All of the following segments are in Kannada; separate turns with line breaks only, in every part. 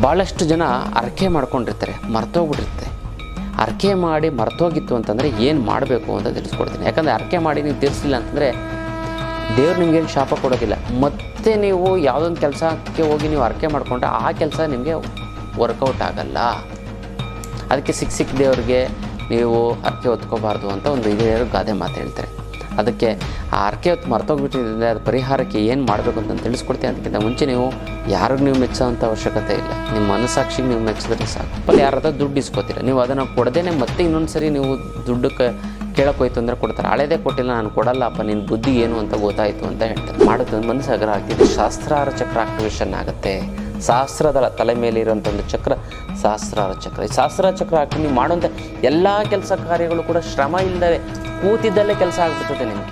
ಭಾಳಷ್ಟು ಜನ ಅರ್ಕೆ ಮಾಡ್ಕೊಂಡಿರ್ತಾರೆ, ಮರ್ತೋಗ್ಬಿಟ್ಟಿರುತ್ತೆ. ಅರ್ಕೆ ಮಾಡಿ ಮರ್ತೋಗಿತ್ತು ಅಂತಂದರೆ ಏನು ಮಾಡಬೇಕು ಅಂತ ತಿಳಿಸ್ಕೊಡ್ತೀನಿ. ಯಾಕಂದರೆ ಅರ್ಕೆ ಮಾಡಿ ನೀವು ತೀರಿಸಲಿಲ್ಲ ಅಂತಂದರೆ ದೇವ್ರು ನಿಮಗೇನು ಶಾಪ ಕೊಡೋದಿಲ್ಲ. ಮತ್ತೆ ನೀವು ಯಾವುದೊಂದು ಕೆಲಸಕ್ಕೆ ಹೋಗಿ ನೀವು ಅರ್ಕೆ ಮಾಡಿಕೊಂಡ್ರೆ ಆ ಕೆಲಸ ನಿಮಗೆ ವರ್ಕೌಟ್ ಆಗಲ್ಲ. ಅದಕ್ಕೆ ಸಿಕ್ಕ ದೇವ್ರಿಗೆ ನೀವು ಅರ್ಕೆ ಹೊತ್ಕೋಬಾರ್ದು ಅಂತ ಒಂದು ಹಿರಿಯರು ಗಾದೆ ಮಾತು ಹೇಳ್ತಾರೆ. ಅದಕ್ಕೆ ಆ ಅರ್ಕೆ ಹೊತ್ತು ಮರ್ತೋಗ್ಬಿಟ್ಟಿದ್ರೆ ಅದು ಪರಿಹಾರಕ್ಕೆ ಏನು ಮಾಡಬೇಕು ಅಂತ ತಿಳಿಸ್ಕೊಡ್ತೀನಿ. ಅದಕ್ಕಿಂತ ಮುಂಚೆ ನೀವು ಯಾರಿಗೂ ನೀವು ಮೆಚ್ಚೋಂಥ ಅವಶ್ಯಕತೆ ಇಲ್ಲ. ನಿಮ್ಮ ಮನಸ್ಸಾಕ್ಷಿಗೆ ನೀವು ಮೆಚ್ಚಿದ್ರೆ ಸಾಕು. ಅಲ್ಲಿ ಯಾರಾದ್ರೂ ದುಡ್ಡು ಇಸ್ಕೋತೀರ, ನೀವು ಅದನ್ನು ಕೊಡದೇನೆ ಮತ್ತೆ ಇನ್ನೊಂದು ಸರಿ ನೀವು ದುಡ್ಡಕ್ಕೆ ಕೇಳೋಕ್ಕೋಯ್ತು ಅಂದರೆ ಕೊಡ್ತಾರೆ. ಹಳೇದೇ ಕೊಟ್ಟಿಲ್ಲ, ನಾನು ಕೊಡಲ್ಲಪ್ಪ, ನಿನ್ನ ಬುದ್ಧಿ ಏನು ಅಂತ ಗೊತ್ತಾಯಿತು ಅಂತ ಹೇಳ್ತಾರೆ. ಮಾಡೋದು ಮನಸ್ಸು ಅಗ್ರ ಆಗ್ತಿದೆ. ಸಹಸ್ರಾರ ಚಕ್ರ ಆಕ್ಟಿವೇಶನ್ ಆಗುತ್ತೆ. ಸಹಸ್ರದ ತಲೆ ಮೇಲೆ ಇರೋಂಥ ಒಂದು ಚಕ್ರ ಸಹಸ್ರಾರ ಚಕ್ರ. ಈ ಸಹಸ್ರಾರ ಚಕ್ರ ಹಾಕಿ ನೀವು ಮಾಡುವಂಥ ಎಲ್ಲ ಕೆಲಸ ಕಾರ್ಯಗಳು ಕೂಡ ಶ್ರಮ ಇಲ್ಲದೆ ಕೂತಿದ್ದಲ್ಲೇ ಕೆಲಸ ಆಗ್ಬಿಡ್ತದೆ ನಿಮಗೆ.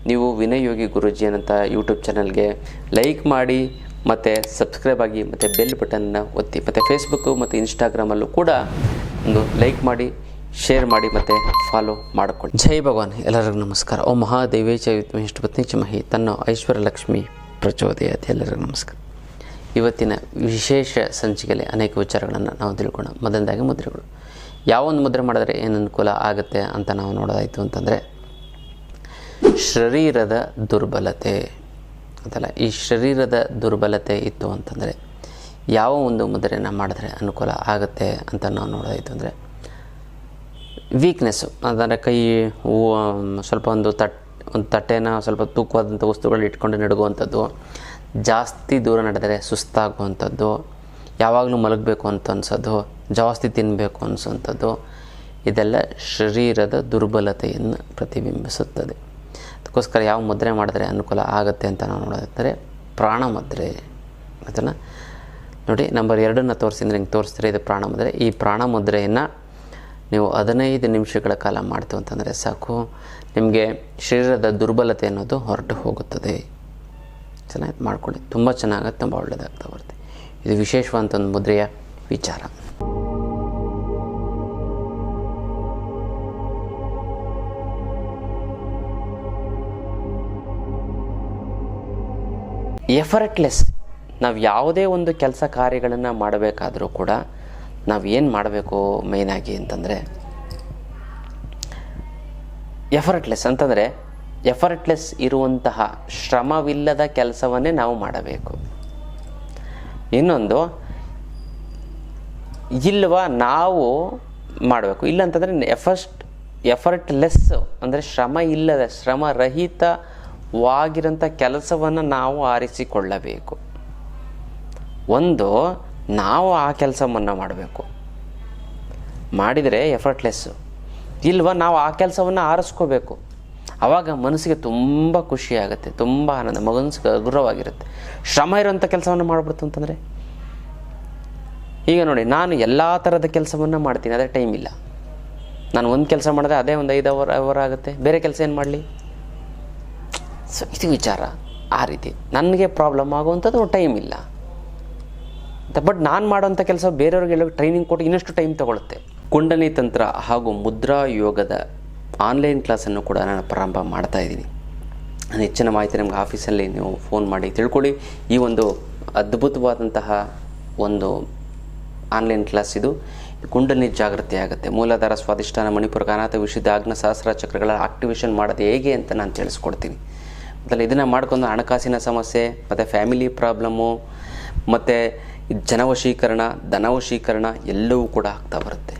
ನೀವು ವಿನಯ್ ಯೋಗಿ ಗುರೂಜಿ ಅನ್ನಂಥ ಯೂಟ್ಯೂಬ್ ಚಾನಲ್ಗೆ ಲೈಕ್ ಮಾಡಿ ಮತ್ತು ಸಬ್ಸ್ಕ್ರೈಬ್ ಆಗಿ ಮತ್ತು ಬೆಲ್ ಬಟನ್ನ ಒತ್ತಿ. ಮತ್ತು ಫೇಸ್ಬುಕ್ಕು ಮತ್ತು ಇನ್ಸ್ಟಾಗ್ರಾಮಲ್ಲೂ ಕೂಡ ಒಂದು ಲೈಕ್ ಮಾಡಿ, ಶೇರ್ ಮಾಡಿ ಮತ್ತು ಫಾಲೋ ಮಾಡಿಕೊಳ್ಳಿ. ಜೈ ಭಗವಾನ್. ಎಲ್ಲರಿಗೂ ನಮಸ್ಕಾರ. ಓಂ ಮಹಾದೇವೇ ಚ ವಿದ್ಮಹೇ ವಿಷ್ಣುಪತ್ನಿ ಚಮಹಿ ತನ್ನೋ ಐಶ್ವರ್ಯ ಲಕ್ಷ್ಮಿ ಪ್ರಚೋದಯಾತ್. ಎಲ್ಲರಿಗೂ ನಮಸ್ಕಾರ. ಇವತ್ತಿನ ವಿಶೇಷ ಸಂಚಿಕೆಯಲ್ಲಿ ಅನೇಕ ವಿಚಾರಗಳನ್ನು ನಾವು ತಿಳ್ಕೊಳ್ಳೋಣ. ಮೊದಲನೇದಾಗಿ ಮುದ್ರೆಗಳು. ಯಾವೊಂದು ಮುದ್ರೆ ಮಾಡಿದ್ರೆ ಏನು ಅನುಕೂಲ ಆಗುತ್ತೆ ಅಂತ ನಾವು ನೋಡೋದಾಯಿತು ಅಂತಂದರೆ, ಶರೀರದ ದುರ್ಬಲತೆ ಅಂತಲ್ಲ, ಈ ಶರೀರದ ದುರ್ಬಲತೆ ಇತ್ತು ಅಂತಂದರೆ ಯಾವ ಒಂದು ಮುದ್ರೆಯನ್ನು ಮಾಡಿದ್ರೆ ಅನುಕೂಲ ಆಗುತ್ತೆ ಅಂತ ನಾವು ನೋಡೋದಾಯಿತು ಅಂದರೆ, ವೀಕ್ನೆಸ್ಸು ಅಂದರೆ ಕೈ ಸ್ವಲ್ಪ ಒಂದು ತಟ್ಟೆನ ಸ್ವಲ್ಪ ತೂಕವಾದಂಥ ವಸ್ತುಗಳು ಇಟ್ಕೊಂಡು ನಡುಗುವಂಥದ್ದು, ಜಾಸ್ತಿ ದೂರ ನಡೆದರೆ ಸುಸ್ತಾಗುವಂಥದ್ದು, ಯಾವಾಗಲೂ ಮಲಗಬೇಕು ಅಂತ ಅನ್ಸೋದು, ಜಾಸ್ತಿ ತಿನ್ನಬೇಕು ಅನಿಸೋವಂಥದ್ದು, ಇದೆಲ್ಲ ಶರೀರದ ದುರ್ಬಲತೆಯನ್ನು ಪ್ರತಿಬಿಂಬಿಸುತ್ತದೆ. ಅದಕ್ಕೋಸ್ಕರ ಯಾವ ಮುದ್ರೆ ಮಾಡಿದ್ರೆ ಅನುಕೂಲ ಆಗುತ್ತೆ ಅಂತ ನಾವು ನೋಡೋದಾದರೆ ಪ್ರಾಣ ಮುದ್ರೆ. ಅದನ್ನು ನೋಡಿ, ನಂಬರ್ 2 ತೋರಿಸಿದ್ರೆ ಹಿಂಗೆ ತೋರಿಸ್ತಾರೆ. ಇದು ಪ್ರಾಣ ಮುದ್ರೆ. ಈ ಪ್ರಾಣ ಮುದ್ರೆಯನ್ನು ನೀವು 15 ನಿಮಿಷಗಳ ಕಾಲ ಮಾಡ್ತು ಅಂತಂದರೆ ಸಾಕು, ನಿಮಗೆ ಶರೀರದ ದುರ್ಬಲತೆ ಅನ್ನೋದು ಹೊರಟು ಹೋಗುತ್ತದೆ. ಚೆನ್ನಾಗಿ ಮಾಡ್ಕೊಳ್ಳಿ, ತುಂಬ ಚೆನ್ನಾಗುತ್ತೆ, ತುಂಬ ಒಳ್ಳೆಯದಾಗ್ತಾ ಬರುತ್ತೆ. ಇದು ವಿಶೇಷವಾದಂಥ ಒಂದು ಮುದ್ರೆಯ ವಿಚಾರ. ಎಫರ್ಟ್ಲೆಸ್. ನಾವು ಯಾವುದೇ ಒಂದು ಕೆಲಸ ಕಾರ್ಯಗಳನ್ನು ಮಾಡಬೇಕಾದರೂ ಕೂಡ ನಾವು ಏನು ಮಾಡಬೇಕು ಮೇಯ್ನಾಗಿ ಅಂತಂದರೆ, ಎಫರ್ಟ್ಲೆಸ್ ಅಂತಂದರೆ ಎಫರ್ಟ್ಲೆಸ್ ಇರುವಂತಹ ಶ್ರಮವಿಲ್ಲದ ಕೆಲಸವನ್ನೇ ನಾವು ಮಾಡಬೇಕು. ಇನ್ನೊಂದು ಇಲ್ವಾ ನಾವು ಮಾಡಬೇಕು. ಇಲ್ಲಂತಂದರೆ ಎಫರ್ಟ್ಲೆಸ್ ಅಂದರೆ ಶ್ರಮ ಇಲ್ಲದ, ಶ್ರಮರಹಿತವಾಗಿರೋಂಥ ಕೆಲಸವನ್ನು ನಾವು ಆರಿಸಿಕೊಳ್ಳಬೇಕು. ಒಂದು ನಾವು ಆ ಕೆಲಸವನ್ನು ಮಾಡಬೇಕು, ಮಾಡಿದರೆ ಎಫರ್ಟ್ಲೆಸ್ಸು. ಇಲ್ವ ನಾವು ಆ ಕೆಲಸವನ್ನು ಆರಿಸ್ಕೋಬೇಕು. ಆವಾಗ ಮನಸ್ಸಿಗೆ ತುಂಬ ಖುಷಿಯಾಗುತ್ತೆ, ತುಂಬ ಆನಂದ, ಮನಸ್ಸಿಗೆ ಹಗುರವಾಗಿರುತ್ತೆ. ಶ್ರಮ ಇರೋಂಥ ಕೆಲಸವನ್ನು ಮಾಡಿಬಿಡ್ತು ಅಂತಂದರೆ, ಈಗ ನೋಡಿ, ನಾನು ಎಲ್ಲ ಥರದ ಕೆಲಸವನ್ನು ಮಾಡ್ತೀನಿ, ಅದೇ ಟೈಮ್ ಇಲ್ಲ. ನಾನು ಒಂದು ಕೆಲಸ ಮಾಡಿದ್ರೆ ಅದೇ ಒಂದು 5 ಅವರ್ ಆಗುತ್ತೆ, ಬೇರೆ ಕೆಲಸ ಏನು ಮಾಡಲಿ? ಸೊ ಇದು ವಿಚಾರ. ಆ ರೀತಿ ನನಗೆ ಪ್ರಾಬ್ಲಮ್ ಆಗುವಂಥದ್ದು ಟೈಮ್ ಇಲ್ಲ. ಬಟ್ ನಾನು ಮಾಡೋಂಥ ಕೆಲಸ ಬೇರೆಯವ್ರಿಗೆ ಟ್ರೈನಿಂಗ್ ಕೊಟ್ಟು ಇನ್ನಷ್ಟು ಟೈಮ್ ತೊಗೊಳುತ್ತೆ. ಕುಂಡಲಿ ತಂತ್ರ ಹಾಗೂ ಮುದ್ರಾ ಯೋಗದ ಆನ್ಲೈನ್ ಕ್ಲಾಸನ್ನು ಕೂಡ ನಾನು ಪ್ರಾರಂಭ ಮಾಡ್ತಾ ಇದ್ದೀನಿ. ನಾನು ಹೆಚ್ಚಿನ ಮಾಹಿತಿ ನಮ್ಗೆ ಆಫೀಸಲ್ಲಿ ನೀವು ಫೋನ್ ಮಾಡಿ ತಿಳ್ಕೊಳ್ಳಿ. ಈ ಒಂದು ಅದ್ಭುತವಾದಂತಹ ಒಂದು ಆನ್ಲೈನ್ ಕ್ಲಾಸ್ ಇದು. ಕುಂಡಲಿ ಜಾಗೃತಿ ಆಗುತ್ತೆ. ಮೂಲಾಧಾರ, ಸ್ವಾಧಿಷ್ಠಾನ, ಮಣಿಪುರ, ಅನಾಥ, ವಿಶುದ್ಧ, ಆಜ್ಞಾ, ಸಹಸ್ರ ಚಕ್ರಗಳ ಆಕ್ಟಿವೇಶನ್ ಮಾಡೋದು ಹೇಗೆ ಅಂತ ನಾನು ತಿಳಿಸ್ಕೊಡ್ತೀನಿ. ಮೊದಲು ಇದನ್ನು ಮಾಡ್ಕೊಂಡು ಹಣಕಾಸಿನ ಸಮಸ್ಯೆ ಮತ್ತು ಫ್ಯಾಮಿಲಿ ಪ್ರಾಬ್ಲಮ್ಮು ಮತ್ತು ಜನವಶೀಕರಣ, ಧನವಶೀಕರಣ ಎಲ್ಲವೂ ಕೂಡ ಆಗ್ತಾ ಬರುತ್ತೆ.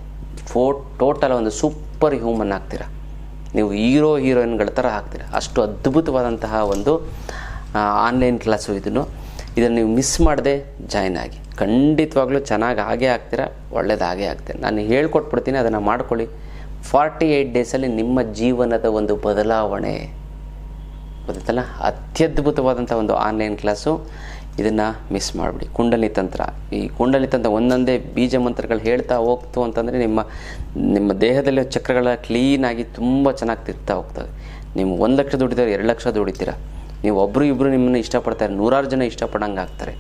ಟೋಟಲ್ ಒಂದು ಸೂಪರ್ ಹ್ಯೂಮನ್ ಆಗ್ತೀರ ನೀವು, ಹೀರೋಯಿನ್ಗಳ ಥರ ಆಗ್ತೀರ. ಅಷ್ಟು ಅದ್ಭುತವಾದಂತಹ ಒಂದು ಆನ್ಲೈನ್ ಕ್ಲಾಸು ಇದನ್ನು ನೀವು ಮಿಸ್ ಮಾಡದೆ ಜಾಯ್ನ್ ಆಗಿ. ಖಂಡಿತವಾಗ್ಲೂ ಚೆನ್ನಾಗಿ ಆಗೇ ಆಗ್ತೀರ, ಒಳ್ಳೇದಾಗೇ ಆಗ್ತೀರ. ನಾನು ಹೇಳ್ಕೊಟ್ಬಿಡ್ತೀನಿ, ಅದನ್ನು ಮಾಡ್ಕೊಳ್ಳಿ. 48 ಡೇಸಲ್ಲಿ ನಿಮ್ಮ ಜೀವನದ ಒಂದು ಬದಲಾವಣೆ ಗೊತ್ತಲ್ಲ. ಅತ್ಯದ್ಭುತವಾದಂಥ ಒಂದು ಆನ್ಲೈನ್ ಕ್ಲಾಸು. ಇದನ್ನು ಮಿಸ್ ಮಾಡಿಬಿಡಿ. ಕುಂಡಲಿ ತಂತ್ರ, ಈ ಕುಂಡಲಿ ತಂತ್ರ ಒಂದೊಂದೇ ಬೀಜ ಮಂತ್ರಗಳು ಹೇಳ್ತಾ ಹೋಗ್ತು ಅಂತಂದರೆ ನಿಮ್ಮ ದೇಹದಲ್ಲಿ ಚಕ್ರಗಳ ಕ್ಲೀನಾಗಿ ತುಂಬ ಚೆನ್ನಾಗಿ ತಿರ್ತಾ ಹೋಗ್ತವೆ. ನೀವು 1 ಲಕ್ಷ ದುಡಿತಾರೆ, 2 ಲಕ್ಷ ದುಡಿತೀರ. ನೀವು ಒಬ್ಬರು ಇಬ್ಬರು ನಿಮ್ಮನ್ನು ಇಷ್ಟಪಡ್ತಾರೆ, 100 ಜನ ಇಷ್ಟಪಡೋಂಗೆ ಆಗ್ತಾರೆ.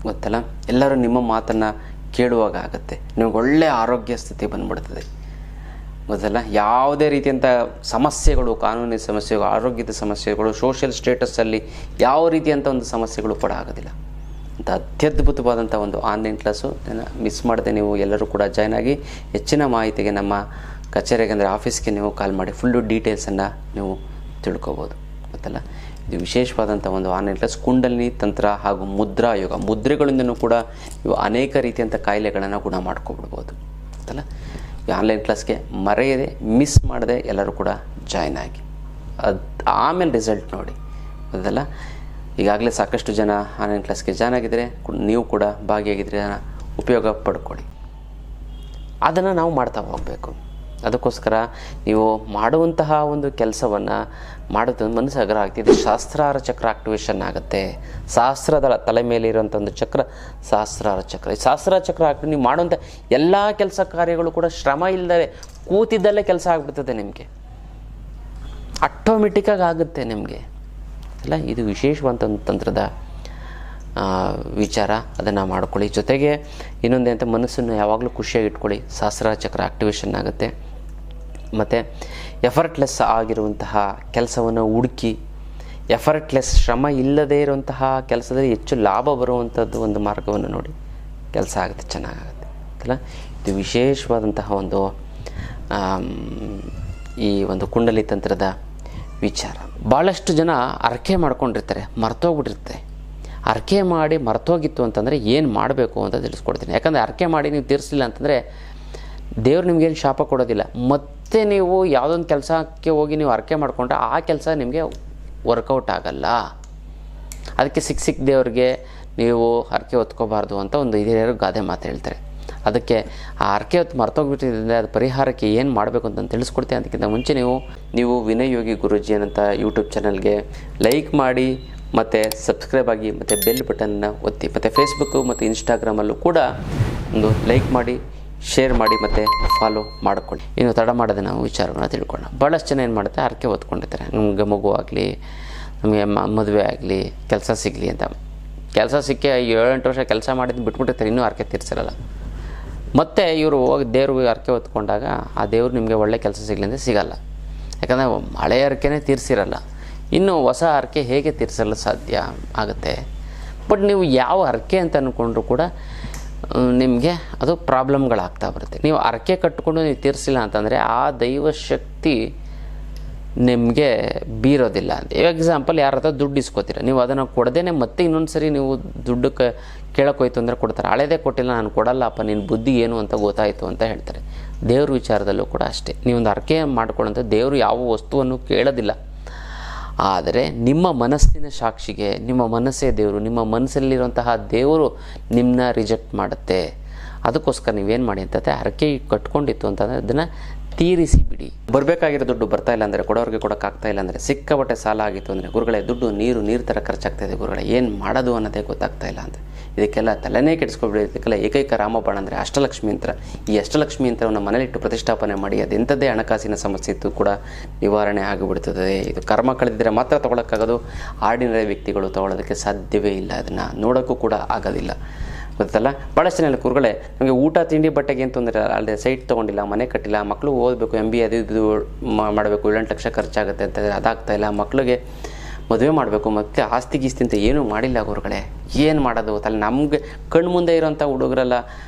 ಗೊತ್ತಲ್ಲ, ಎಲ್ಲರೂ ನಿಮ್ಮ ಮಾತನ್ನು ಕೇಳುವಾಗ ಆಗುತ್ತೆ, ನಿಮಗೆ ಒಳ್ಳೆಯ ಆರೋಗ್ಯ ಸ್ಥಿತಿ ಬಂದ್ಬಿಡ್ತದೆ. ಗೊತ್ತಲ್ಲ, ಯಾವುದೇ ರೀತಿಯಂಥ ಸಮಸ್ಯೆಗಳು, ಕಾನೂನಿನ ಸಮಸ್ಯೆಗಳು, ಆರೋಗ್ಯದ ಸಮಸ್ಯೆಗಳು, ಸೋಷಿಯಲ್ ಸ್ಟೇಟಸ್ಸಲ್ಲಿ ಯಾವ ರೀತಿಯಂಥ ಒಂದು ಸಮಸ್ಯೆಗಳು ಕೂಡ ಆಗೋದಿಲ್ಲ. ಅಂತ ಅತ್ಯದ್ಭುತವಾದಂಥ ಒಂದು ಆನ್ಲೈನ್ ಕ್ಲಾಸು ಮಿಸ್ ಮಾಡದೆ ನೀವು ಎಲ್ಲರೂ ಕೂಡ ಜಾಯ್ನ್ ಆಗಿ ಹೆಚ್ಚಿನ ಮಾಹಿತಿಗೆ ನಮ್ಮ ಕಚೇರಿಗೆ ಅಂದರೆ ಆಫೀಸ್ಗೆ ನೀವು ಕಾಲ್ ಮಾಡಿ ಫುಲ್ಲು ಡೀಟೇಲ್ಸನ್ನು ನೀವು ತಿಳ್ಕೊಬೋದು. ಗೊತ್ತಲ್ಲ, ಇದು ವಿಶೇಷವಾದಂಥ ಒಂದು ಆನ್ಲೈನ್ ಕ್ಲಾಸ್. ಕುಂಡಲಿನಿ ತಂತ್ರ ಹಾಗೂ ಮುದ್ರಾ ಯೋಗ, ಮುದ್ರೆಗಳಿಂದನೂ ಕೂಡ ಇವು ಅನೇಕ ರೀತಿಯಂಥ ಕಾಯಿಲೆಗಳನ್ನು ಗುಣ ಮಾಡ್ಕೊಬಿಡ್ಬೋದು. ಗೊತ್ತಲ್ಲ, ಈ ಆನ್ಲೈನ್ ಕ್ಲಾಸ್ಗೆ ಮರೆಯದೆ ಮಿಸ್ ಮಾಡದೆ ಎಲ್ಲರೂ ಕೂಡ ಜಾಯ್ನ್ ಆಗಿ ಆಮೇಲೆ ರಿಸಲ್ಟ್ ನೋಡಿ. ಗೊತ್ತಲ್ಲ, ಈಗಾಗಲೇ ಸಾಕಷ್ಟು ಜನ ಆನ್ಲೈನ್ ಕ್ಲಾಸ್ಗೆ ಜಾಯ್ನ್ ಆಗಿದ್ದರೆ ನೀವು ಕೂಡ ಭಾಗಿಯಾಗಿದ್ದರೆ ಉಪಯೋಗ ಪಡ್ಕೊಳ್ಳಿ. ಅದನ್ನು ನಾವು ಮಾಡ್ತಾ ಹೋಗಬೇಕು. ಅದಕ್ಕೋಸ್ಕರ ನೀವು ಮಾಡುವಂತಹ ಒಂದು ಕೆಲಸವನ್ನು ಮಾಡೋದು ಮನಸ್ಸು ಅಗ್ರ ಆಗ್ತಿದೆ. ಸಹಸ್ರಾರ ಚಕ್ರ ಆಕ್ಟಿವೇಶನ್ ಆಗುತ್ತೆ. ಸಹಸ್ರದ ತಲೆ ಮೇಲೆ ಇರೋಂಥ ಒಂದು ಚಕ್ರ ಸಹಸ್ರಾರ ಚಕ್ರ. ಈ ಸಹಸ್ರಾರ ಚಕ್ರ ಆಕ್ಟಿವ್ ನೀವು ಮಾಡುವಂಥ ಎಲ್ಲ ಕೆಲಸ ಕಾರ್ಯಗಳು ಕೂಡ ಶ್ರಮ ಇಲ್ಲದೆ ಕೂತಿದ್ದಲ್ಲೇ ಕೆಲಸ ಆಗಿಬಿಡ್ತದೆ. ನಿಮಗೆ ಆಟೋಮೆಟಿಕ್ಕಾಗಿ ಆಗುತ್ತೆ ನಿಮಗೆ ಅಲ್ಲ. ಇದು ವಿಶೇಷವಾದಂಥ ಒಂದು ತಂತ್ರದ ವಿಚಾರ, ಅದನ್ನು ಮಾಡ್ಕೊಳ್ಳಿ. ಜೊತೆಗೆ ಇನ್ನೊಂದೇ ಅಂತ ಮನಸ್ಸನ್ನು ಯಾವಾಗಲೂ ಖುಷಿಯಾಗಿ ಇಟ್ಕೊಳ್ಳಿ. ಸಹಸ್ರಾರ ಚಕ್ರ ಆಕ್ಟಿವೇಶನ್ ಆಗುತ್ತೆ. ಮತ್ತು ಎಫರ್ಟ್ಲೆಸ್ ಆಗಿರುವಂತಹ ಕೆಲಸವನ್ನು ಹುಡುಕಿ, ಎಫರ್ಟ್ಲೆಸ್ ಶ್ರಮ ಇಲ್ಲದೇ ಇರುವಂತಹ ಕೆಲಸದಲ್ಲಿ ಹೆಚ್ಚು ಲಾಭ ಬರುವಂಥದ್ದು ಒಂದು ಮಾರ್ಗವನ್ನು ನೋಡಿ, ಕೆಲಸ ಆಗುತ್ತೆ, ಚೆನ್ನಾಗಾಗುತ್ತೆ ಅಲ್ಲ. ಇದು ವಿಶೇಷವಾದಂತಹ ಒಂದು ಈ ಒಂದು ಕುಂಡಲಿ ತಂತ್ರದ ವಿಚಾರ. ಭಾಳಷ್ಟು ಜನ ಅರ್ಕೆ ಮಾಡ್ಕೊಂಡಿರ್ತಾರೆ, ಮರ್ತೋಗ್ಬಿಟ್ಟಿರ್ತಾರೆ. ಅರ್ಕೆ ಮಾಡಿ ಮರ್ತೋಗಿತ್ತು ಅಂತಂದರೆ ಏನು ಮಾಡಬೇಕು ಅಂತ ತಿಳಿಸ್ಕೊಡ್ತೀನಿ. ಯಾಕಂದರೆ ಅರ್ಕೆ ಮಾಡಿ ನೀವು ತೀರಿಸಲಿಲ್ಲ ಅಂತಂದರೆ ದೇವ್ರು ನಿಮಗೇನು ಶಾಪ ಕೊಡೋದಿಲ್ಲ. ಮತ್ತೆ ನೀವು ಯಾವುದೊಂದು ಕೆಲಸಕ್ಕೆ ಹೋಗಿ ನೀವು ಅರ್ಕೆ ಮಾಡಿಕೊಂಡ್ರೆ ಆ ಕೆಲಸ ನಿಮಗೆ ವರ್ಕೌಟ್ ಆಗಲ್ಲ. ಅದಕ್ಕೆ ಸಿಕ್ಕ ದೇವ್ರಿಗೆ ನೀವು ಹರಕೆ ಹೊತ್ಕೋಬಾರ್ದು ಅಂತ ಒಂದು ಹಿರಿಯರು ಗಾದೆ ಮಾತು ಹೇಳ್ತಾರೆ. ಅದಕ್ಕೆ ಆ ಹರಕೆ ಹೊತ್ತು ಮರ್ತೋಗ್ಬಿಟ್ಟಿದ್ದರೆ ಅದು ಪರಿಹಾರಕ್ಕೆ ಏನು ಮಾಡಬೇಕು ಅಂತ ತಿಳಿಸ್ಕೊಡ್ತೀನಿ. ಅದಕ್ಕಿಂತ ಮುಂಚೆ ನೀವು ವಿನಯ್ ಯೋಗಿ ಗುರೂಜಿ ಅಂತ ಯೂಟ್ಯೂಬ್ ಚಾನಲ್ಗೆ ಲೈಕ್ ಮಾಡಿ ಮತ್ತು ಸಬ್ಸ್ಕ್ರೈಬ್ ಆಗಿ ಮತ್ತು ಬೆಲ್ ಬಟನ್ನ ಒತ್ತಿ. ಮತ್ತು ಫೇಸ್ಬುಕ್ಕು ಮತ್ತು ಇನ್ಸ್ಟಾಗ್ರಾಮಲ್ಲೂ ಕೂಡ ಒಂದು ಲೈಕ್ ಮಾಡಿ, ಶೇರ್ ಮಾಡಿ ಮತ್ತು ಫಾಲೋ ಮಾಡಿಕೊಳ್ಳಿ. ಇನ್ನು ತಡ ಮಾಡದೆ ನಾವು ವಿಚಾರವನ್ನು ತಿಳ್ಕೊಳ್ಳೋಣ. ಭಾಳಷ್ಟು ಜನ ಏನು ಮಾಡುತ್ತೆ, ಹರಕೆ ಹೊತ್ಕೊಂಡಿರ್ತಾರೆ. ನಮಗೆ ಮಗು ಆಗಲಿ, ನಮಗೆ ಮದುವೆ ಆಗಲಿ, ಕೆಲಸ ಸಿಗಲಿ ಅಂತ. ಕೆಲಸ ಸಿಕ್ಕಿ 7-8 ವರ್ಷ ಕೆಲಸ ಮಾಡಿದ್ದು ಬಿಟ್ಬಿಟ್ಟಿರ್ತಾರೆ, ಇನ್ನೂ ಹರಕೆ ತೀರಿಸಿರಲ್ಲ. ಮತ್ತು ಇವರು ಹೋಗಿ ದೇವ್ರಿಗೆ ಹರಕೆ ಹೊತ್ಕೊಂಡಾಗ ಆ ದೇವ್ರು ನಿಮಗೆ ಒಳ್ಳೆ ಕೆಲಸ ಸಿಗಲಿ ಅಂದರೆ ಸಿಗಲ್ಲ. ಯಾಕಂದರೆ ಹಳೆಯ ಹರಕೆನೇ ತೀರಿಸಿರಲ್ಲ. ಇನ್ನು ಹೊಸ ಹರಕೆ ಹೇಗೆ ತೀರಿಸಲು ಸಾಧ್ಯ ಆಗುತ್ತೆ? ಬಟ್ ನೀವು ಯಾವ ಹರಕೆ ಅಂತ ಅಂದ್ಕೊಂಡ್ರೂ ಕೂಡ ನಿಮಗೆ ಅದು ಪ್ರಾಬ್ಲಮ್ಗಳಾಗ್ತಾ ಬರುತ್ತೆ. ನೀವು ಹರಕೆ ಕಟ್ಟಿಕೊಂಡು ನೀವು ತೀರಿಸಿಲ್ಲ ಅಂತಂದರೆ ಆ ದೈವ ಶಕ್ತಿ ನಿಮಗೆ ಬೀರೋದಿಲ್ಲ ಅಂತ. ಎಕ್ಸಾಂಪಲ್, ಯಾರ ಹತ್ರ ದುಡ್ಡು ಇಸ್ಕೋತೀರ, ನೀವು ಅದನ್ನು ಕೊಡದೇನೆ ಮತ್ತೆ ಇನ್ನೊಂದು ಸರಿ ನೀವು ದುಡ್ಡು ಕೇಳೋಕ್ಕೋಯ್ತು ಅಂದರೆ ಕೊಡ್ತಾರೆ. ಹಳೇದೇ ಕೊಟ್ಟಿಲ್ಲ, ನಾನು ಕೊಡಲ್ಲಪ್ಪ, ನಿನ್ನ ಬುದ್ಧಿ ಏನು ಅಂತ ಗೊತ್ತಾಯಿತು ಅಂತ ಹೇಳ್ತಾರೆ. ದೇವ್ರ ವಿಚಾರದಲ್ಲೂ ಕೂಡ ಅಷ್ಟೇ. ನೀವೊಂದು ಹರಕೆ ಮಾಡ್ಕೊಳ್ಳೋಂಥ ದೇವರು ಯಾವ ವಸ್ತುವನ್ನು ಕೇಳೋದಿಲ್ಲ. ಆದರೆ ನಿಮ್ಮ ಮನಸ್ಸಿನ ಸಾಕ್ಷಿಗೆ ನಿಮ್ಮ ಮನಸ್ಸೇ ದೇವರು, ನಿಮ್ಮ ಮನಸ್ಸಲ್ಲಿರುವಂತಹ ದೇವರು ನಿಮ್ಮನ್ನ ರಿಜೆಕ್ಟ್ ಮಾಡುತ್ತೆ. ಅದಕ್ಕೋಸ್ಕರ ನೀವೇನು ಮಾಡಿ ಅಂತಂದರೆ ಹರಕೆ ಕಟ್ಕೊಂಡಿತ್ತು ಅಂತಂದರೆ ಅದನ್ನು ತೀರಿಸಿ ಬಿಡಿ. ಬರಬೇಕಾಗಿರೋ ದುಡ್ಡು ಬರ್ತಾ ಇಲ್ಲ ಅಂದರೆ, ಕೊಡೋರಿಗೆ ಕೊಡೋಕ್ಕಾಗ್ತಾ ಇಲ್ಲ ಅಂದರೆ, ಸಿಕ್ಕಾಪಟ್ಟೆ ಸಾಲ ಆಗಿತ್ತು ಅಂದರೆ, ಗುರುಗಳೇ ದುಡ್ಡು ನೀರು ಥರ ಖರ್ಚಾಗ್ತಾಯಿದೆ ಗುರುಗಳೇ, ಏನು ಮಾಡೋದು ಅನ್ನೋದೇ ಗೊತ್ತಾಗ್ತಾ ಇಲ್ಲ ಅಂತ. ಇದಕ್ಕೆಲ್ಲ ತಲೆನೇ ಕೆಡಿಸ್ಕೊಬಿಡಿ. ಇದಕ್ಕೆಲ್ಲ ಏಕೈಕ ರಾಮಬಾಣ ಅಂದರೆ ಅಷ್ಟಲಕ್ಷ್ಮಿ ಯಂತ್ರ. ಈ ಅಷ್ಟಲಕ್ಷ್ಮಿ ಯಂತ್ರವನ್ನು ಮನೇಲಿಟ್ಟು ಪ್ರತಿಷ್ಠಾಪನೆ ಮಾಡಿ ಅದೆಂಥದ್ದೇ ಹಣಕಾಸಿನ ಸಮಸ್ಯೆ ಇತ್ತು ಕೂಡ ನಿವಾರಣೆ ಆಗಿಬಿಡ್ತದೆ. ಇದು ಕರ್ಮ ಕಳೆದಿದ್ದರೆ ಮಾತ್ರ ತೊಗೊಳಕ್ಕಾಗೋದು. ಆರ್ಡಿನರಿ ವ್ಯಕ್ತಿಗಳು ತೊಗೊಳೋದಕ್ಕೆ ಸಾಧ್ಯವೇ ಇಲ್ಲ, ಅದನ್ನು ನೋಡೋಕ್ಕೂ ಕೂಡ ಆಗೋದಿಲ್ಲ. ಗೊತ್ತಲ್ಲ, ಭಾಳಷ್ಟು ಜನ ಗುರುಗಳೇ ನಮಗೆ ಊಟ ತಿಂಡಿ ಬಟ್ಟೆಗೆ ಏನು ತೊಂದರೆ ಅಲ್ಲದೆ ಸೈಟ್ ತೊಗೊಂಡಿಲ್ಲ, ಮನೆ ಕಟ್ಟಿಲ್ಲ, ಮಕ್ಕಳು ಓದಬೇಕು, MBA ಅದು ಇದು ಮಾಡಬೇಕು, 7-8 ಲಕ್ಷ ಖರ್ಚಾಗುತ್ತೆ ಅಂತಂದರೆ ಅದಾಗ್ತಾಯಿಲ್ಲ. ಮಕ್ಕಳಿಗೆ ಮದುವೆ ಮಾಡಬೇಕು, ಮತ್ತೆ ಆಸ್ತಿ ಗೀಸ್ತಿ ಅಂತ ಏನೂ ಮಾಡಿಲ್ಲ ಗುರುಗಳೇ, ಏನು ಮಾಡೋದು? ತಲೆ ನಮಗೆ ಕಣ್ಣು ಮುಂದೆ ಇರೋಂಥ ಹುಡುಗರೆಲ್ಲ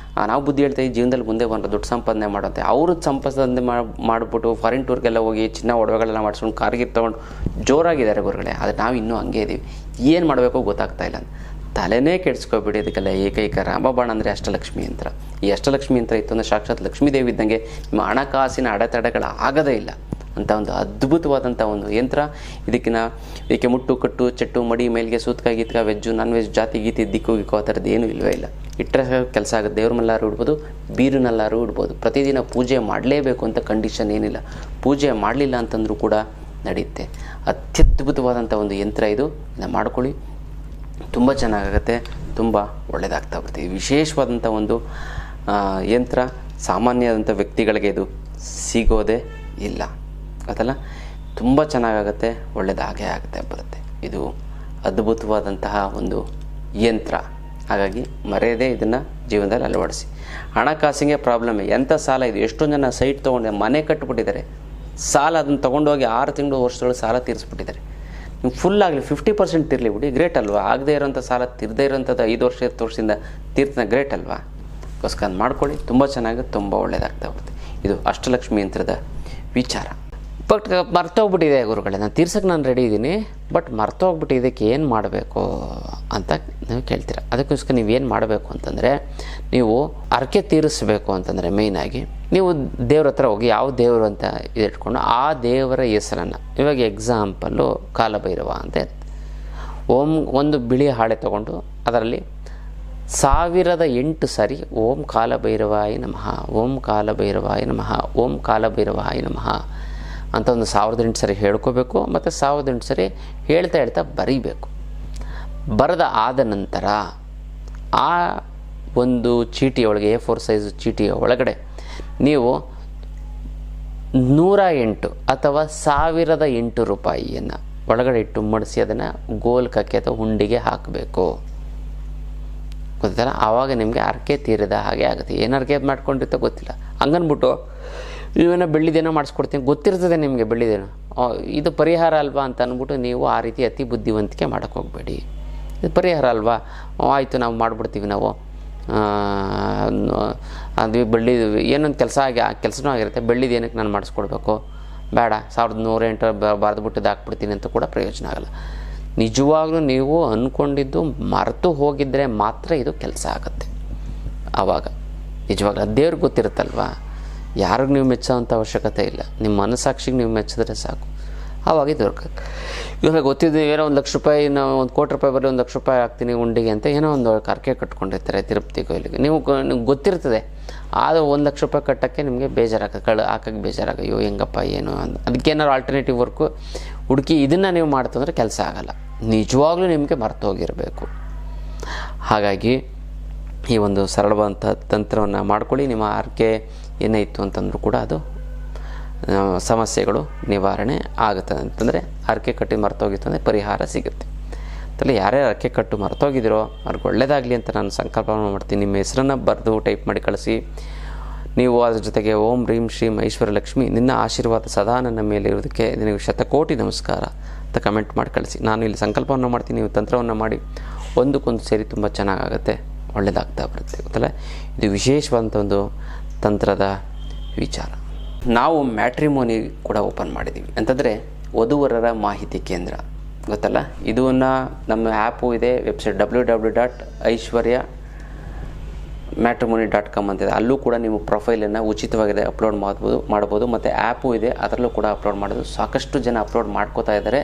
ನಾವು ಬುದ್ಧಿ ಹೇಳ್ತೀವಿ, ಜೀವನದಲ್ಲಿ ಮುಂದೆ ಬಂದು ದುಡ್ಡು ಸಂಪಾದನೆ ಮಾಡೋಂತೆ. ಅವರು ಸಂಪಾದನೆ ಮಾಡಿಬಿಟ್ಟು ಫಾರಿನ್ ಟೂರ್ಗೆಲ್ಲ ಹೋಗಿ ಚಿನ್ನ ಒಡವೆಗಳೆಲ್ಲ ಮಾಡಿಸ್ಕೊಂಡು ಕಾರ್ಗಿರ್ ತೊಗೊಂಡು ಜೋರಾಗಿದ್ದಾರೆ ಗುರುಗಳೇ. ಆದರೆ ನಾವು ಇನ್ನೂ ಹಂಗೆ ಇದ್ದೀವಿ, ಏನು ಮಾಡಬೇಕು ಗೊತ್ತಾಗ್ತಾ ಇಲ್ಲ. ತಲೆನೇ ಕೆಡಿಸ್ಕೊಬೇಡಿ. ಅದಕ್ಕೆಲ್ಲ ಏಕೈಕ ರಾಮಬಾಣ ಅಂದರೆ ಅಷ್ಟಲಕ್ಷ್ಮಿ ಯಂತ್ರ. ಈ ಅಷ್ಟಲಕ್ಷ್ಮಿ ಯಂತ್ರ ಇತ್ತು ಅಂದರೆ ಸಾಕ್ಷಾತ್ ಲಕ್ಷ್ಮೀದೇವಿ ಇದ್ದಂಗೆ. ನಿಮ್ಮ ಹಣಕಾಸಿನ ಅಡೆತಡೆಗಳು ಆಗೋದೇ ಇಲ್ಲ ಅಂತ ಒಂದು ಅದ್ಭುತವಾದಂಥ ಒಂದು ಯಂತ್ರ. ಇದಕ್ಕೆ ಮುಟ್ಟು ಕಟ್ಟು ಚೆಟ್ಟು ಮಡಿ ಮೇಲ್ಗೆ ಸೂತ್ಕ ಗೀತ್ಕ ವೆಜ್ಜು ನಾನ್ ವೆಜ್ ಜಾತಿ ಗೀತಿ ದಿಕ್ಕು ಗಿಕ್ಕು ಆ ಥರದ್ದು ಏನೂ ಇಲ್ಲವೇ ಇಲ್ಲ. ಇಟ್ಟರೆ ಕೆಲಸ ಆಗುತ್ತೆ. ದೇವ್ರ ಮಲ್ಲಾರು ಇಡ್ಬೋದು, ಬೀರಿನಲ್ಲಾರು ಇಡ್ಬೋದು. ಪ್ರತಿದಿನ ಪೂಜೆ ಮಾಡಲೇಬೇಕು ಅಂತ ಕಂಡೀಷನ್ ಏನಿಲ್ಲ. ಪೂಜೆ ಮಾಡಲಿಲ್ಲ ಅಂತಂದ್ರೂ ಕೂಡ ನಡೆಯುತ್ತೆ. ಅತ್ಯದ್ಭುತವಾದಂಥ ಒಂದು ಯಂತ್ರ ಇದು. ಇದನ್ನು ಮಾಡ್ಕೊಳ್ಳಿ, ತುಂಬ ಚೆನ್ನಾಗಾಗುತ್ತೆ, ತುಂಬ ಒಳ್ಳೆಯದಾಗ್ತಾ ಬರ್ತೀವಿ. ವಿಶೇಷವಾದಂಥ ಒಂದು ಯಂತ್ರ. ಸಾಮಾನ್ಯವಾದಂಥ ವ್ಯಕ್ತಿಗಳಿಗೆ ಇದು ಸಿಗೋದೇ ಇಲ್ಲ, ಗೊತ್ತಲ್ಲ. ತುಂಬ ಚೆನ್ನಾಗಾಗುತ್ತೆ, ಒಳ್ಳೆಯದಾಗೇ ಆಗುತ್ತೆ ಬರುತ್ತೆ. ಇದು ಅದ್ಭುತವಾದಂತಹ ಒಂದು ಯಂತ್ರ. ಹಾಗಾಗಿ ಮರೆಯದೇ ಇದನ್ನು ಜೀವನದಲ್ಲಿ ಅಳವಡಿಸಿ. ಹಣಕಾಸಿಗೆ ಪ್ರಾಬ್ಲಮ್. ಎಂಥ ಸಾಲ ಇದೆ, ಎಷ್ಟೊಂದು ಜನ ಸೈಟ್ ತೊಗೊಂಡು ಮನೆ ಕಟ್ಟಿಬಿಟ್ಟಿದ್ದಾರೆ, ಸಾಲ ಅದನ್ನು ತೊಗೊಂಡೋಗಿ 6 ತಿಂಗಳು ವರ್ಷದೊಳಗೆ ಸಾಲ ತೀರಿಸ್ಬಿಟ್ಟಿದ್ದಾರೆ. ನೀವು ಫುಲ್ ಆಗಲಿ 50% ತಿರಲಿ ಬಿಡಿ, ಗ್ರೇಟ್ ಅಲ್ವಾ? ಆಗದೇ ಇರೋಂಥ ಸಾಲ ತಿರದೇ ಇರೋಂಥದ್ದು 5 ವರ್ಷ 10 ವರ್ಷದಿಂದ ತೀರ್ಥ ಗ್ರೇಟ್ ಅಲ್ವಾ? ಅದಕ್ಕೋಸ್ಕರ ಮಾಡ್ಕೊಳ್ಳಿ, ತುಂಬ ಚೆನ್ನಾಗಿ ತುಂಬ ಒಳ್ಳೆಯದಾಗ್ತಾ ಹೋಗುತ್ತೆ. ಇದು ಅಷ್ಟಲಕ್ಷ್ಮಿ ಯಂತ್ರದ ವಿಚಾರ. ಬಟ್ ಮರ್ತೋಗ್ಬಿಟ್ಟಿದೆ ಗುರುಗಳೇ, ನಾನು ತೀರ್ಸಕ್ಕೆ ನಾನು ರೆಡಿ ಇದ್ದೀನಿ, ಬಟ್ ಮರ್ತೋಗ್ಬಿಟ್ಟು ಇದಕ್ಕೆ ಏನು ಮಾಡಬೇಕು ಅಂತ ನೀವು ಕೇಳ್ತೀರ. ಅದಕ್ಕೋಸ್ಕರ ನೀವೇನು ಮಾಡಬೇಕು ಅಂತಂದರೆ, ನೀವು ಹರಕೆ ತೀರಿಸಬೇಕು ಅಂತಂದರೆ ಮೇಯ್ನಾಗಿ ನೀವು ದೇವ್ರ ಹತ್ರ ಹೋಗಿ, ಯಾವ ದೇವರು ಅಂತ ಇಟ್ಕೊಂಡು ಆ ದೇವರ ಹೆಸರನ್ನು, ಇವಾಗ ಎಕ್ಸಾಂಪಲ್ಲು ಕಾಲಭೈರವ ಅಂತ ಇರುತ್ತೆ. ಒಂದು ಬಿಳಿ ಹಾಳೆ ತೊಗೊಂಡು ಅದರಲ್ಲಿ 1008 ಸಾರಿ ಓಂ ಕಾಲಭೈರವಾಯ ನಮಃ, ಓಂ ಕಾಲಭೈರವಾಯ ನಮಃ, ಓಂ ಕಾಲಭೈರವಾಯ ನಮಃ ಅಂತ ಒಂದು 1008 ಸರಿ ಹೇಳ್ಕೋಬೇಕು. ಮತ್ತು 1008 ಸರಿ ಹೇಳ್ತಾ ಬರೀಬೇಕು. ಬರೆದ ಆದ ನಂತರ ಆ ಒಂದು ಚೀಟಿಯೊಳಗೆ, A4 ಸೈಜ್ ಚೀಟಿಯ ಒಳಗಡೆ ನೀವು 108 ಅಥವಾ 1008 ರೂಪಾಯಿಯನ್ನು ಒಳಗಡೆ ಇಟ್ಟು ಮಡಿಸಿ ಅದನ್ನು ಗೋಲ್ಕಕ್ಕೆ ಅಥವಾ ಹುಂಡಿಗೆ ಹಾಕಬೇಕು. ಗೊತ್ತಿಲ್ಲ, ಆವಾಗ ನಿಮಗೆ ಹರಕೆ ತೀರಿದ ಹಾಗೆ ಆಗುತ್ತೆ. ಏನು ಹರಕೆ ಮಾಡ್ಕೊಂಡಿರ್ತೋ ಗೊತ್ತಿಲ್ಲ, ಹಂಗನ್ಬಿಟ್ಟು ನೀವೇನೋ ಬೆಳ್ಳಿದೇನೋ ಮಾಡಿಸ್ಕೊಡ್ತೀನಿ, ಗೊತ್ತಿರ್ತದೆ ನಿಮಗೆ ಬೆಳ್ಳಿದೇನೋ, ಇದು ಪರಿಹಾರ ಅಲ್ವಾ ಅಂತ ಅಂದ್ಬಿಟ್ಟು ನೀವು ಆ ರೀತಿ ಅತಿ ಬುದ್ಧಿವಂತಿಕೆ ಮಾಡೋಕ್ಕೆ ಹೋಗಬೇಡಿ. ಇದು ಪರಿಹಾರ ಅಲ್ವಾ, ಆಯಿತು ನಾವು ಮಾಡಿಬಿಡ್ತೀವಿ, ನಾವು ಅದು ಬೆಳ್ಳಿ ಏನೊಂದು ಕೆಲಸನೂ ಆಗಿರುತ್ತೆ, ಬೆಳ್ಳಿದು ಏನಕ್ಕೆ ನಾನು ಮಾಡಿಸ್ಕೊಡ್ಬೇಕು, ಬೇಡ 1108 ಬರೆದ್ಬಿಟ್ಟು ಹಾಕ್ಬಿಡ್ತೀನಿ ಅಂತ ಕೂಡ ಪ್ರಯೋಜನ ಆಗಲ್ಲ. ನಿಜವಾಗ್ಲೂ ನೀವು ಅಂದ್ಕೊಂಡಿದ್ದು ಮರೆತು ಹೋಗಿದ್ದರೆ ಮಾತ್ರ ಇದು ಕೆಲಸ ಆಗುತ್ತೆ. ಆವಾಗ ನಿಜವಾಗ್ಲೂ ದೇವ್ರಿಗೆ ಗೊತ್ತಿರುತ್ತಲ್ವ, ಯಾರಿಗೂ ನೀವು ಮೆಚ್ಚೋವಂಥ ಅವಶ್ಯಕತೆ ಇಲ್ಲ, ನಿಮ್ಮ ಮನಸ್ಸಾಕ್ಷಿಗೆ ನೀವು ಮೆಚ್ಚಿದ್ರೆ ಸಾಕು, ಆವಾಗ ಇದು ಇವಾಗ ಗೊತ್ತಿದ್ದು ಏನೋ 1 ಲಕ್ಷ ರೂಪಾಯಿ, ನಾವು 1 ಕೋಟಿ ರೂಪಾಯಿ ಬರಲಿ 1 ಲಕ್ಷ ರೂಪಾಯಿ ಹಾಕ್ತೀನಿ ಉಂಡಿಗೆ ಅಂತ ಏನೋ ಒಂದು ಹರಕೆ ಕಟ್ಕೊಂಡಿರ್ತಾರೆ ತಿರುಪತಿ ಕೊಯ್ಲಿಗೆ. ನೀವು ಗೊತ್ತಿರ್ತದೆ, ಆದರೂ 1 ಲಕ್ಷ ರೂಪಾಯಿ ಕಟ್ಟೋಕ್ಕೆ ನಿಮಗೆ ಬೇಜಾರಾಗುತ್ತೆ, ಹಾಕೋಕ್ಕೆ ಬೇಜಾರಾಗ, ಅಯ್ಯೋ ಹೆಂಗಪ್ಪ ಏನು ಅಂತ. ಅದಕ್ಕೇನಾದ್ರು ಆಲ್ಟರ್ನೇಟಿವ್ ವರ್ಕು ಹುಡುಕಿ ಇದನ್ನು ನೀವು ಮಾಡ್ತಂದ್ರೆ ಕೆಲಸ ಆಗೋಲ್ಲ, ನಿಜವಾಗ್ಲೂ ನಿಮಗೆ ಮರೆತು ಹೋಗಿರಬೇಕು. ಹಾಗಾಗಿ ಈ ಒಂದು ಸರಳವಾದಂಥ ತಂತ್ರವನ್ನು ಮಾಡ್ಕೊಳ್ಳಿ. ನಿಮ್ಮ ಹರಕೆ ಏನೇ ಇತ್ತು ಅಂತಂದರೂ ಕೂಡ ಅದು ಸಮಸ್ಯೆಗಳು ನಿವಾರಣೆ ಆಗುತ್ತೆ. ಅಂತಂದರೆ ಹರಕೆ ಕಟ್ಟಿ ಮರ್ತೋಗಿತ್ತು ಅಂದರೆ ಪರಿಹಾರ ಸಿಗುತ್ತೆ. ಅಂತಲೇ ಯಾರ್ಯಾರು ಹರಕೆ ಕಟ್ಟು ಮರ್ತೋಗಿದ್ದೀರೋ ಅವ್ರಿಗೆ ಒಳ್ಳೆಯದಾಗಲಿ ಅಂತ ನಾನು ಸಂಕಲ್ಪ ಮಾಡ್ತೀನಿ. ನಿಮ್ಮ ಹೆಸರನ್ನು ಬರೆದು ಟೈಪ್ ಮಾಡಿ ಕಳಿಸಿ. ನೀವು ಅದ್ರ ಜೊತೆಗೆ ಓಂ ರೀಂ ಶ್ರೀಂ ಐಶ್ವರ್ಯಲಕ್ಷ್ಮಿ ನಿನ್ನ ಆಶೀರ್ವಾದ ಸದಾ ನನ್ನ ಮೇಲೆ ಇರೋದಕ್ಕೆ ನಿನಗೆ ಶತಕೋಟಿ ನಮಸ್ಕಾರ ಅಂತ ಕಮೆಂಟ್ ಮಾಡಿ ಕಳಿಸಿ. ನಾನು ಇಲ್ಲಿ ಸಂಕಲ್ಪವನ್ನು ಮಾಡ್ತೀನಿ, ನೀವು ತಂತ್ರವನ್ನು ಮಾಡಿ ಒಂದಕ್ಕೊಂದು ಸೇರಿ ತುಂಬ ಚೆನ್ನಾಗಾಗುತ್ತೆ, ಒಳ್ಳೆಯದಾಗ್ತಾ ಬರುತ್ತೆ. ಗೊತ್ತಲ್ಲ, ಇದು ವಿಶೇಷವಾದಂಥ ಒಂದು ತಂತ್ರದ ವಿಚಾರ. ನಾವು ಮ್ಯಾಟ್ರಿಮೋನಿ ಕೂಡ ಓಪನ್ ಮಾಡಿದ್ದೀವಿ, ಅಂತಂದರೆ ವಧುವರರ ಮಾಹಿತಿ ಕೇಂದ್ರ. ಗೊತ್ತಲ್ಲ, ಇದನ್ನು ನಮ್ಮ ಆ್ಯಪು ಇದೆ, ವೆಬ್ಸೈಟ್ www.aishwaryamatrimony.com ಅಂತಿದೆ. ಅಲ್ಲೂ ಕೂಡ ನೀವು ಪ್ರೊಫೈಲನ್ನು ಉಚಿತವಾಗಿದೆ ಅಪ್ಲೋಡ್ ಮಾಡ್ಬೋದು. ಮತ್ತು ಆ್ಯಪು ಇದೆ, ಅದರಲ್ಲೂ ಕೂಡ ಅಪ್ಲೋಡ್ ಮಾಡೋದು. ಸಾಕಷ್ಟು ಜನ ಅಪ್ಲೋಡ್ ಮಾಡ್ಕೋತಾ ಇದ್ದಾರೆ.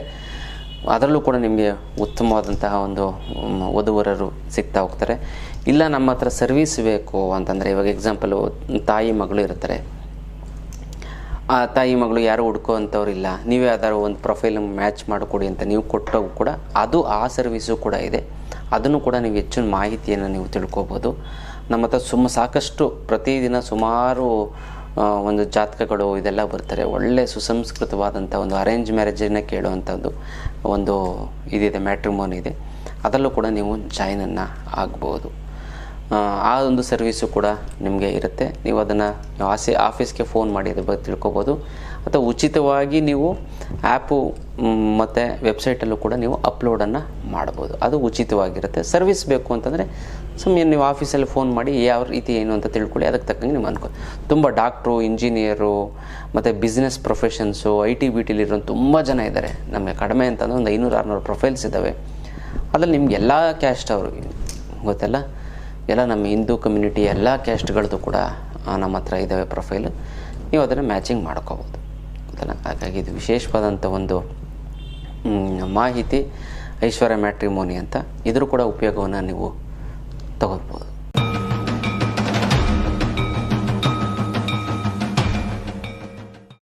ಅದರಲ್ಲೂ ಕೂಡ ನಿಮಗೆ ಉತ್ತಮವಾದಂತಹ ಒಂದು ವಧುವರರು ಸಿಗ್ತಾ ಹೋಗ್ತಾರೆ. ಇಲ್ಲ ನಮ್ಮ ಹತ್ರ ಸರ್ವೀಸ್ ಬೇಕು ಅಂತಂದರೆ, ಇವಾಗ ಎಕ್ಸಾಂಪಲು ತಾಯಿ ಮಗಳು ಇರ್ತಾರೆ, ಆ ತಾಯಿ ಮಗಳು ಯಾರು ಹುಡ್ಕೋ ಅಂಥವ್ರಿಲ್ಲ, ನೀವೇ ಯಾವ್ದಾದ್ರು ಒಂದು ಪ್ರೊಫೈಲ್ ಮ್ಯಾಚ್ ಮಾಡಿಕೊಡಿ ಅಂತ ನೀವು ಕೊಟ್ಟಾಗ ಕೂಡ ಅದು ಆ ಸರ್ವೀಸು ಕೂಡ ಇದೆ. ಅದನ್ನು ಕೂಡ ನೀವು ಹೆಚ್ಚಿನ ಮಾಹಿತಿಯನ್ನು ನೀವು ತಿಳ್ಕೊಬೋದು. ನಮ್ಮ ಹತ್ರ ಸಾಕಷ್ಟು ಪ್ರತಿದಿನ ಸುಮಾರು ಒಂದು ಜಾತಕಗಳು ಇದೆಲ್ಲ ಬರ್ತಾರೆ. ಒಳ್ಳೆ ಸುಸಂಸ್ಕೃತವಾದಂಥ ಒಂದು ಅರೇಂಜ್ ಮ್ಯಾರೇಜನ್ನು ಕೇಳುವಂಥದ್ದು ಒಂದು ಇದಿದೆ, ಮ್ಯಾಟ್ರಿಮೋನಿ ಇದೆ. ಅದರಲ್ಲೂ ಕೂಡ ನೀವು ಜಾಯ್ನನ್ನು ಆಗ್ಬೋದು. ಆ ಒಂದು ಸರ್ವೀಸು ಕೂಡ ನಿಮಗೆ ಇರುತ್ತೆ. ನೀವು ಅದನ್ನು ಆಫೀಸ್ಗೆ ಫೋನ್ ಮಾಡಿ ಅದ್ರ ಬಗ್ಗೆ ತಿಳ್ಕೊಬೋದು. ಅಥವಾ ಉಚಿತವಾಗಿ ನೀವು ಆ್ಯಪು ಮತ್ತು ವೆಬ್ಸೈಟಲ್ಲೂ ಕೂಡ ನೀವು ಅಪ್ಲೋಡನ್ನು ಮಾಡ್ಬೋದು. ಅದು ಉಚಿತವಾಗಿರುತ್ತೆ. ಸರ್ವಿಸ್ ಬೇಕು ಅಂತಂದರೆ ಸುಮ್ಮನೆ ನೀವು ಆಫೀಸಲ್ಲಿ ಫೋನ್ ಮಾಡಿ ಯಾವ ರೀತಿ ಏನು ಅಂತ ತಿಳ್ಕೊಳ್ಳಿ, ಅದಕ್ಕೆ ತಕ್ಕಂಗೆ ನೀವು ಅನ್ಕೊ. ತುಂಬ ಡಾಕ್ಟ್ರು, ಇಂಜಿನಿಯರು ಮತ್ತು ಬಿಸ್ನೆಸ್ ಪ್ರೊಫೆಷನ್ಸು, IT BTಲಿರೋ ತುಂಬ ಜನ ಇದ್ದಾರೆ. ನಮಗೆ ಕಡಿಮೆ ಅಂತಂದರೆ ಒಂದು 500-600 ಪ್ರೊಫೈಲ್ಸ್ ಇದ್ದಾವೆ. ಅದ್ರಲ್ಲಿ ನಿಮ್ಗೆ ಎಲ್ಲ ಕ್ಯಾಸ್ಟ್ ಅವರು ಗೊತ್ತಲ್ಲ, ಎಲ್ಲ ನಮ್ಮ ಹಿಂದೂ ಕಮ್ಯುನಿಟಿ ಎಲ್ಲ ಕ್ಯಾಸ್ಟ್ಗಳದ್ದು ಕೂಡ ನಮ್ಮ ಹತ್ರ ಇದ್ದಾವೆ ಪ್ರೊಫೈಲು. ನೀವು ಅದನ್ನು ಮ್ಯಾಚಿಂಗ್ ಮಾಡ್ಕೋಬೋದು ಗೊತ್ತಲ್ಲ. ಹಾಗಾಗಿ ಇದು ವಿಶೇಷವಾದಂಥ ಒಂದು ಮಾಹಿತಿ ಐಶ್ವರ್ಯ ಮ್ಯಾಟ್ರಿಮೋನಿ ಅಂತ. ಇದ್ರ ಕೂಡ ಉಪಯೋಗವನ್ನು ನೀವು ತಗೋಬೋದು.